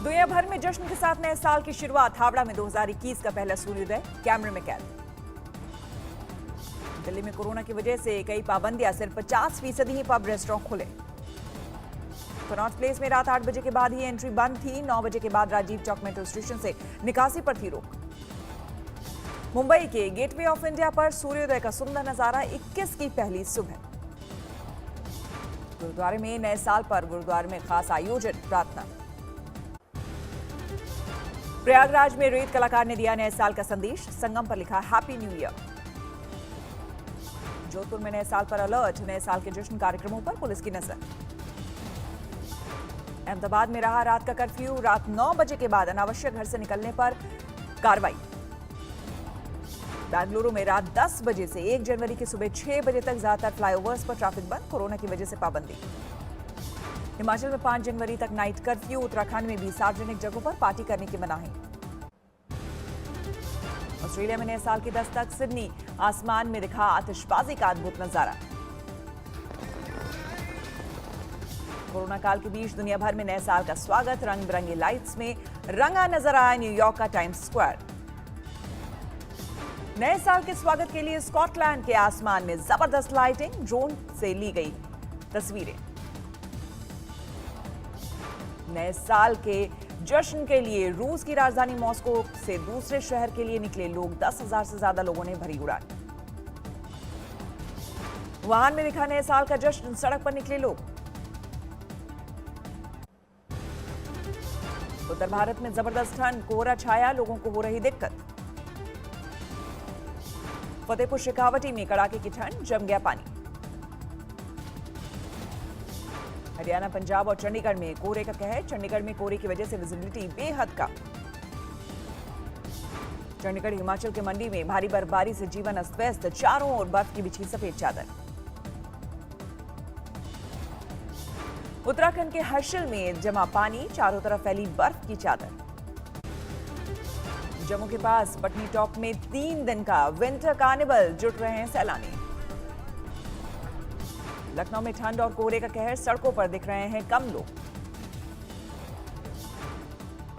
दुनिया भर में जश्न के साथ नए साल की शुरुआत। हावड़ा में 2021 का पहला सूर्योदय कैमरे में कैद। दिल्ली में कोरोना की वजह से कई पाबंदियां, सिर्फ 50% ही पब रेस्टोरेंट खुले। कनॉट प्लेस में रात 8 बजे के बाद ही एंट्री बंद थी। 9 बजे के बाद राजीव चौक मेट्रो स्टेशन से निकासी पर थी रोक। मुंबई के गेटवे ऑफ इंडिया पर सूर्योदय का सुंदर नजारा। 21 की पहली सुबह। गुरुद्वारे में नए साल पर गुरुद्वारे में खास आयोजन, प्रार्थना। प्रयागराज में रेत कलाकार ने दिया नए साल का संदेश। संगम पर लिखा हैप्पी न्यू ईयर। जोधपुर में नए साल पर अलर्ट। नए साल के जश्न कार्यक्रमों पर पुलिस की नजर। अहमदाबाद में रहा रात का कर्फ्यू। रात 9 बजे के बाद अनावश्यक घर से निकलने पर कार्रवाई। बेंगलुरु में रात 10 बजे से 1 जनवरी की सुबह 6 बजे तक ज्यादातर फ्लाईओवर्स पर ट्रैफिक बंद। कोरोना की वजह से पाबंदी। हिमाचल में 5 जनवरी तक नाइट कर्फ्यू। उत्तराखंड में भी सार्वजनिक जगहों पर पार्टी करने की मनाही। ऑस्ट्रेलिया में नए साल की दस्तक। सिडनी आसमान में दिखा आतिशबाजी का अद्भुत नजारा। कोरोना काल के बीच दुनिया भर में नए साल का स्वागत। रंग बिरंगी लाइट्स में रंगा नजर आया न्यूयॉर्क का टाइम्स स्क्वायर। नए साल के स्वागत के लिए स्कॉटलैंड के आसमान में जबरदस्त लाइटिंग। ड्रोन से ली गई तस्वीरें। नए साल के जश्न के लिए रूस की राजधानी मॉस्को से दूसरे शहर के लिए निकले लोग। 10,000 से ज्यादा लोगों ने भरी उड़ान। वुहान में दिखा नए साल का जश्न। सड़क पर निकले लोग। उत्तर भारत में जबरदस्त ठंड। कोहरा छाया, लोगों को हो रही दिक्कत। फतेहपुर शेखावटी में कड़ाके की ठंड। जम गया पानी। हरियाणा, पंजाब और चंडीगढ़ में कोहरे का कहर। चंडीगढ़ में कोहरे की वजह से विजिबिलिटी बेहद कम। चंडीगढ़, हिमाचल के मंडी में भारी बर्फबारी से जीवन अस्त व्यस्त। चारों ओर बर्फ की बिछी सफेद चादर। उत्तराखंड के हर्षिल में जमा पानी। चारों तरफ फैली बर्फ की चादर। जम्मू के पास पटनी टॉप में 3 दिन का विंटर कार्निवल। जुट रहे हैं सैलानी। लखनऊ में ठंड और कोहरे का कहर। सड़कों पर दिख रहे हैं कम लोग।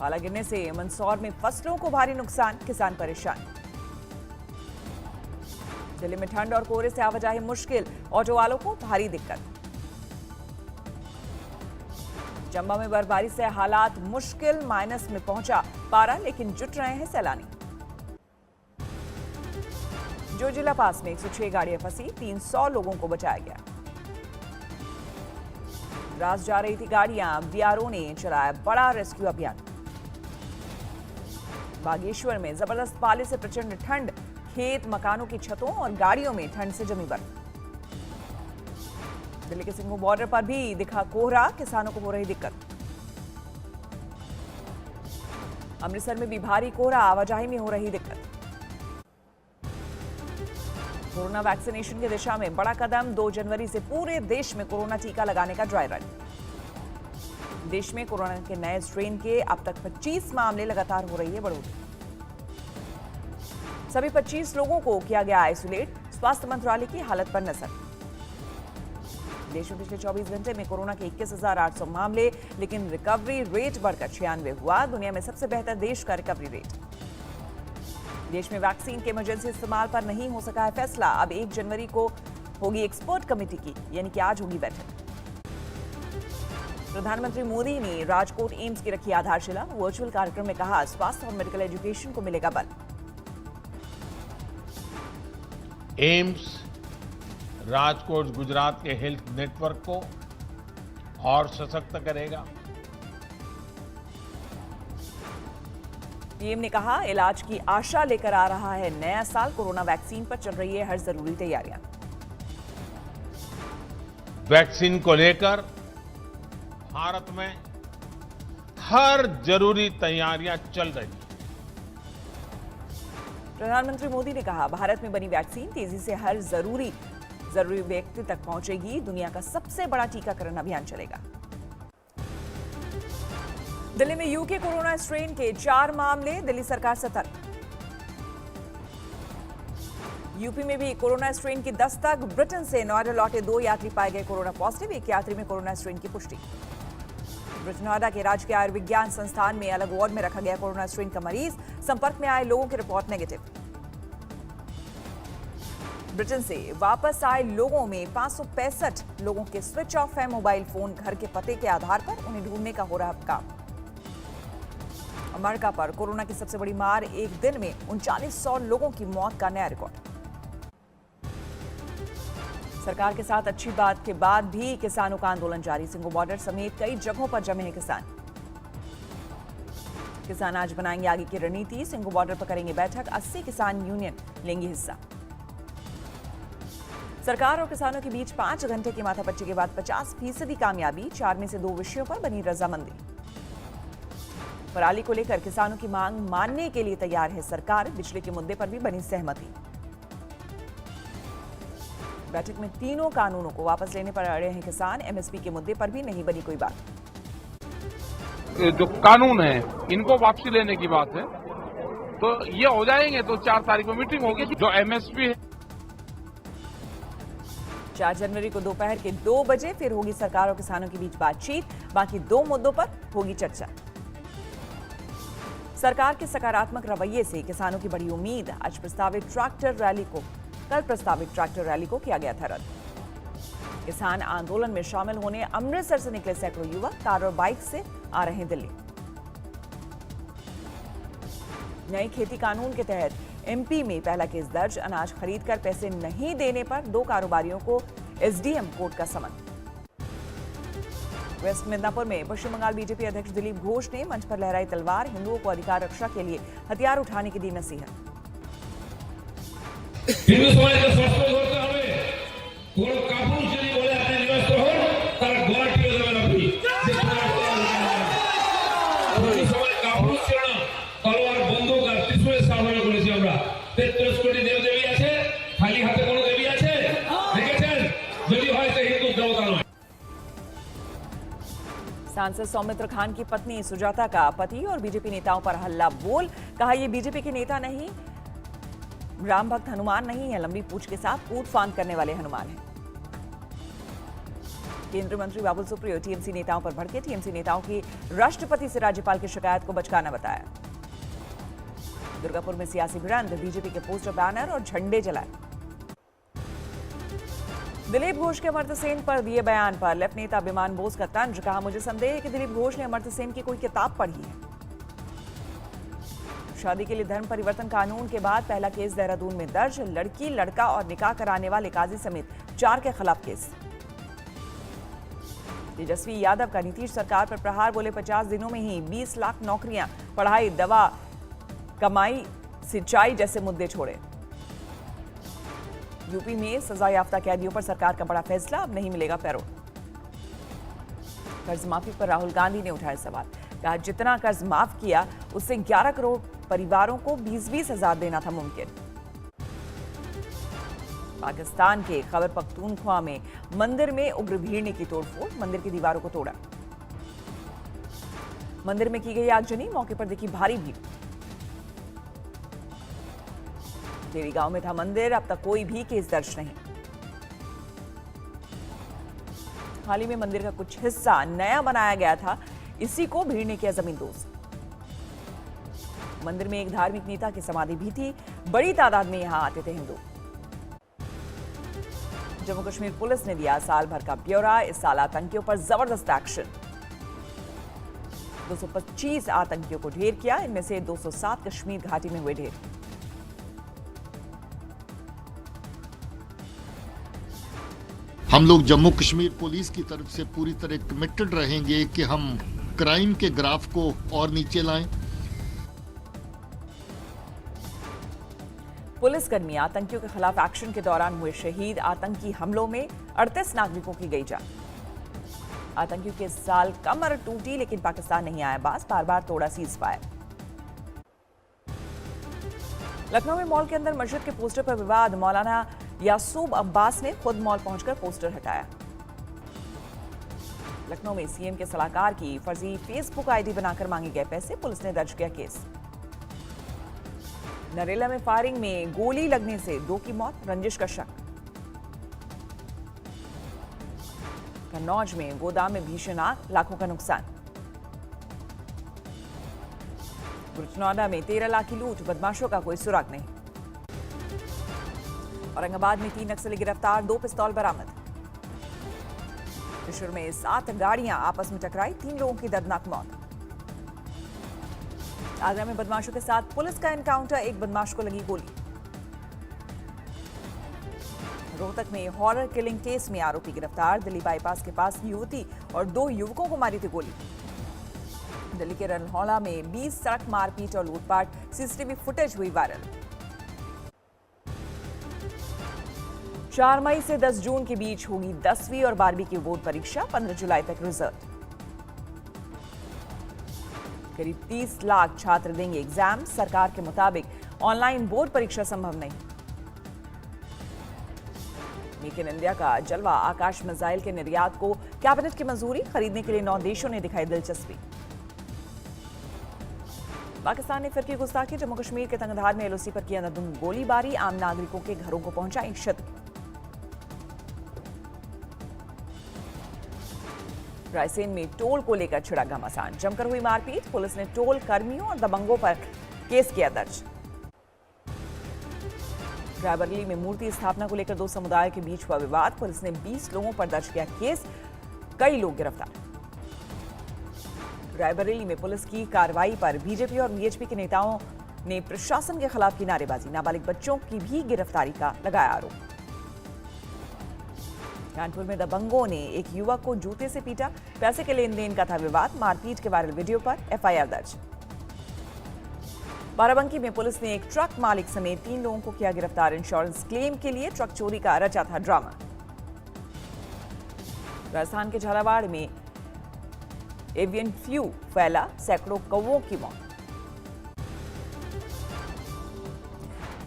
पाला गिरने से मंदसौर में फसलों को भारी नुकसान। किसान परेशान। दिल्ली में ठंड और कोहरे से आवाजाही मुश्किल। ऑटो वालों को भारी दिक्कत। चंबा में बर्फबारी से हालात मुश्किल। माइनस में पहुंचा पारा, लेकिन जुट रहे हैं सैलानी। जोजिला पास में 106 गाड़ियां फंसी। 300 लोगों को बचाया गया। द्रास जा रही थी गाड़ियां। बीआरओ ने चलाया बड़ा रेस्क्यू अभियान। बागेश्वर में जबरदस्त पाले से प्रचंड ठंड। खेत, मकानों की छतों और गाड़ियों में ठंड से जमी बर्फ। दिल्ली के सिंघू बॉर्डर पर भी दिखा कोहरा। किसानों को हो रही दिक्कत। अमृतसर में भी भारी कोहरा। आवाजाही में हो रही दिक्कत। कोरोना वैक्सीनेशन की दिशा में बड़ा कदम। 2 जनवरी से पूरे देश में कोरोना टीका लगाने का ड्राई रन। देश में कोरोना के नए स्ट्रेन के अब तक 25 मामले। लगातार हो रही है बढ़ोतरी। सभी 25 लोगों को किया गया आइसोलेट। स्वास्थ्य मंत्रालय की हालत पर नजर। देश में पिछले 24 घंटे में कोरोना के 21,800 मामले, लेकिन रिकवरी रेट बढ़कर 96 हुआ। दुनिया में सबसे बेहतर देश का रिकवरी रेट। देश में वैक्सीन के इमरजेंसी इस्तेमाल पर नहीं हो सका है फैसला। अब 1 जनवरी को होगी एक्सपर्ट कमेटी की, यानी कि आज होगी बैठक। प्रधानमंत्री मोदी ने राजकोट एम्स की रखी आधारशिला। वर्चुअल कार्यक्रम में कहा, स्वास्थ्य और मेडिकल एजुकेशन को मिलेगा बल। एम्स राजकोट गुजरात के हेल्थ नेटवर्क को और सशक्त करेगा। पीएम ने कहा, इलाज की आशा लेकर आ रहा है नया साल। कोरोना वैक्सीन पर चल रही है हर जरूरी तैयारियां। वैक्सीन को लेकर भारत में हर जरूरी तैयारियां चल रही हैं। प्रधानमंत्री मोदी ने कहा, भारत में बनी वैक्सीन तेजी से हर जरूरी व्यक्ति तक पहुंचेगी। दुनिया का सबसे बड़ा टीकाकरण अभियान चलेगा। दिल्ली में यूके कोरोना स्ट्रेन के 4 मामले। दिल्ली सरकार सतर्क। यूपी में भी कोरोना स्ट्रेन की दस्तक। ब्रिटेन से नोएडा लौटे 2 यात्री पाए गए कोरोना पॉजिटिव। एक यात्री में कोरोना स्ट्रेन की पुष्टि। ब्रिजनोएडा के राजकीय आयुर्विज्ञान संस्थान में अलग वार्ड में रखा गया कोरोना स्ट्रेन का मरीज। संपर्क में आए लोगों की रिपोर्ट नेगेटिव। ब्रिटेन से वापस आए लोगों में 565 लोगों के स्विच ऑफ है मोबाइल फोन। घर के पते के आधार पर उन्हें ढूंढने का हो रहा काम। अमेरिका पर कोरोना की सबसे बड़ी मार, एक दिन में 3900 लोगों की मौत का नया रिकॉर्ड। सरकार के साथ अच्छी बात के बाद भी किसानों का आंदोलन जारी। सिंघू बॉर्डर समेत कई जगहों पर जमे हैं किसान। किसान आज बनाएंगे आगे की रणनीति। सिंघू बॉर्डर पर करेंगे बैठक। 80 किसान यूनियन लेंगे हिस्सा। सरकार और किसानों के बीच 5 घंटे की माथापच्ची के बाद 50% कामयाबी। 4 में से 2 विषयों पर बनी रजामंदी। पराली को लेकर किसानों की मांग मानने के लिए तैयार है सरकार। बिजली के मुद्दे पर भी बनी सहमति। बैठक में तीनों कानूनों को वापस लेने पर अड़े हैं किसान। एमएसपी के मुद्दे पर भी नहीं बनी कोई बात। जो कानून है इनको वापसी लेने की बात है, तो ये हो जाएंगे तो 4 तारीख को मीटिंग होगी। जो एमएसपी है 4 जनवरी को दोपहर के 2 बजे फिर होगी सरकार और किसानों के बीच बातचीत। बाकी 2 मुद्दों पर होगी चर्चा। सरकार के सकारात्मक रवैये से किसानों की बड़ी उम्मीद। आज कल प्रस्तावित ट्रैक्टर रैली को किया गया था रद्द। किसान आंदोलन में शामिल होने अमृतसर से निकले सैकड़ों युवक कार और बाइक से आ रहे हैं दिल्ली। नए खेती कानून के तहत एमपी में पहला केस दर्ज। अनाज खरीदकर पैसे नहीं देने पर 2 कारोबारियों को एसडीएम कोर्ट का समन। वेस्ट मिदनापुर में पश्चिम बंगाल बीजेपी अध्यक्ष दिलीप घोष ने मंच पर लहराई तलवार। हिंदुओं को अधिकार रक्षा के लिए हथियार उठाने की दी नसीहत। হিন্দু সমাজকে স্পষ্ট করতে হবে, কোন কাপুরুষ যদি বলে আপনি নিরস্ত্র হন তার গলা টিপে দেবেন আপনি। হিন্দু সমাজ কাপুরুষ ছিল না, তলোয়ার বন্দুক আর ত্রিশূলের সামনে করেছি আমরা। 33 কোটি দেবদেবী আছে, খালি হাতে কোনো দেবী আছে দেখেছেন? যদি হয় সে হিন্দু দেবতা নয়। सांसद सौमित्र खान की पत्नी सुजाता का पति और बीजेपी नेताओं पर हल्ला बोल। कहा ये बीजेपी के नेता नहीं, राम भक्त हनुमान नहीं है। लंबी पूंछ के साथ कूद फांद करने वाले हनुमान हैं। केंद्रीय मंत्री बाबुल सुप्रियो टीएमसी नेताओं पर भड़के। टीएमसी नेताओं की राष्ट्रपति से राज्यपाल की शिकायत को बचकाना बताया। दुर्गापुर में सियासी भिड़ंत। बीजेपी के पोस्टर, बैनर और झंडे जलाए। दिलीप घोष के अमर्त्य सेन पर दिए बयान पर लेफ्ट नेता अभिमान बोस का तंज। कहा मुझे संदेह है कि दिलीप घोष ने अमर्त्य सेन की कोई किताब पढ़ी है। शादी के लिए धर्म परिवर्तन कानून के बाद पहला केस देहरादून में दर्ज। लड़की, लड़का और निकाह कराने वाले काजी समेत 4 के खिलाफ केस। तेजस्वी यादव का नीतीश सरकार पर प्रहार। बोले 50 दिनों में ही 20 लाख नौकरियां, पढ़ाई, दवा, कमाई, सिंचाई जैसे मुद्दे छोड़े। यूपी में सजा याफ्ता कैदियों पर सरकार का बड़ा फैसला। अब नहीं मिलेगा पैरोल। कर्ज माफी पर राहुल गांधी ने उठाया सवाल। कहा जितना कर्ज माफ किया उससे 11 करोड़ परिवारों को 20-20 हजार देना था मुमकिन। पाकिस्तान के खैबर पख्तूनख्वा में मंदिर में उग्र भीड़ ने की तोड़फोड़। मंदिर की दीवारों को तोड़ा। मंदिर में की गई आगजनी। मौके पर देखी भारी भीड़। देवी गांव में था मंदिर। अब तक कोई भी केस दर्ज नहीं। हाल ही में मंदिर का कुछ हिस्सा नया बनाया गया था। इसी को भीड़ ने किया जमींदोज। मंदिर में एक धार्मिक नेता की समाधि भी थी। बड़ी तादाद में यहां आते थे हिंदू। जम्मू कश्मीर पुलिस ने दिया साल भर का ब्यौरा। इस साल आतंकियों पर जबरदस्त एक्शन। 225 आतंकियों को ढेर किया। इनमें से 207 कश्मीर घाटी में हुए ढेर। हम लोग जम्मू कश्मीर पुलिस की तरफ से पूरी तरह कमिटेड रहेंगे कि हम क्राइम के ग्राफ को और नीचे लाएं। पुलिसकर्मी आतंकियों के खिलाफ एक्शन के दौरान हुए शहीद। आतंकी हमलों में 38 नागरिकों की गई जान। आतंकियों के साल कमर टूटी लेकिन पाकिस्तान नहीं आया बाज। बार बार तोड़ा सीज फायर। लखनऊ में मॉल के अंदर मस्जिद के पोस्टर पर विवाद। मौलाना यासूब अब्बास ने खुद मॉल पहुंचकर पोस्टर हटाया। लखनऊ में सीएम के सलाहकार की फर्जी फेसबुक आईडी बनाकर मांगे गए पैसे। पुलिस ने दर्ज किया केस। नरेला में फायरिंग में गोली लगने से 2 की मौत। रंजिश का शक। कन्नौज में गोदाम में भीषण आग। लाखों का नुकसान। कुचनौदा में 13 लाख की लूट, बदमाशों का कोई सुराग नहीं। औरंगाबाद में 3 नक्सली गिरफ्तार, 2 पिस्तौल बरामद। त्रिशूर में 7 गाड़ियां आपस में टकराई, 3 लोगों की दर्दनाक मौत। आगरा में बदमाशों के साथ पुलिस का एनकाउंटर, 1 बदमाश को लगी गोली। रोहतक में हॉरर किलिंग केस में आरोपी गिरफ्तार, दिल्ली बाईपास के पास युवती और 2 युवकों को मारी थी गोली। दिल्ली के रनहौला में 20 सड़क मारपीट और लूटपाट, सीसीटीवी फुटेज हुई वायरल। 4 मई से 10 जून के बीच होगी 10वीं और 12वीं की बोर्ड परीक्षा, 15 जुलाई तक रिजल्ट। करीब 30 लाख छात्र देंगे एग्जाम, सरकार के मुताबिक ऑनलाइन बोर्ड परीक्षा संभव नहीं। मेक इन इंडिया का जलवा, आकाश मिसाइल के निर्यात को कैबिनेट की मंजूरी, खरीदने के लिए 9 देशों ने दिखाई दिलचस्पी। पाकिस्तान ने फिरकी गुस्ताखी, जम्मू कश्मीर के तंगधार में एलओसी पर किया अंधाधुंध गोलीबारी, आम नागरिकों के घरों को पहुंचाई क्षति। रायसेन में टोल को लेकर छिड़ा घमासान, जमकर हुई मारपीट, पुलिस ने टोल कर्मियों और दबंगों पर केस किया दर्ज। रायबरेली में मूर्ति स्थापना को लेकर 2 समुदाय के बीच हुआ विवाद, पुलिस ने 20 लोगों पर दर्ज किया केस, कई लोग गिरफ्तार। रायबरेली में पुलिस की कार्रवाई पर बीजेपी और वीएचपी के नेताओं ने प्रशासन के खिलाफ की नारेबाजी, नाबालिग बच्चों की भी गिरफ्तारी का लगाया आरोप। कानपुर में दबंगों ने एक युवक को जूते से पीटा, पैसे के लेन देन का था विवाद, मारपीट के वायरल वीडियो पर एफआईआर दर्ज। बाराबंकी में पुलिस ने एक ट्रक मालिक समेत 3 लोगों को किया गिरफ्तार, इंश्योरेंस क्लेम के लिए ट्रक चोरी का रचा था ड्रामा। राजस्थान के झालावाड़ में एवियन फ्लू फैला, सैकड़ों कौवों की मौत।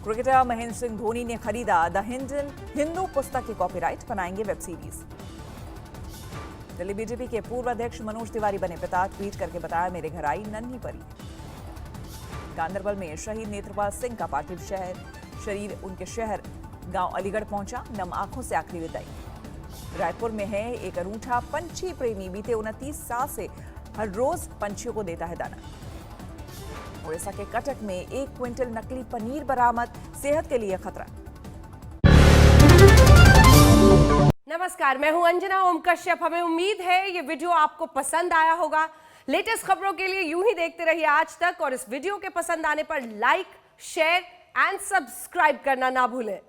क्रिकेटर महेंद्र सिंह धोनी ने खरीदा द हिंदू पुस्तक की कॉपीराइट, बनाएंगे वेब सीरीज। दिल्ली बीजेपी के पूर्व अध्यक्ष मनोज तिवारी बने पिता, ट्वीट करके बताया, मेरे घर आई नन्ही परी। गांदरबल में शहीद नेत्रपाल सिंह का पार्थिव शरीर उनके शहर गांव अलीगढ़ पहुंचा, नम आंखों से आखिरी विदाई। रायपुर में है एक अरूठा पंछी प्रेमी, बीते 29 साल से हर रोज पंछियों को देता है दाना। उड़ीसा के कटक में 1 क्विंटल नकली पनीर बरामद, सेहत के लिए खतरा। नमस्कार, मैं हूं अंजना ओम कश्यप। हमें उम्मीद है ये वीडियो आपको पसंद आया होगा। लेटेस्ट खबरों के लिए यूं ही देखते रहिए आज तक, और इस वीडियो के पसंद आने पर लाइक, शेयर एंड सब्सक्राइब करना ना भूलें।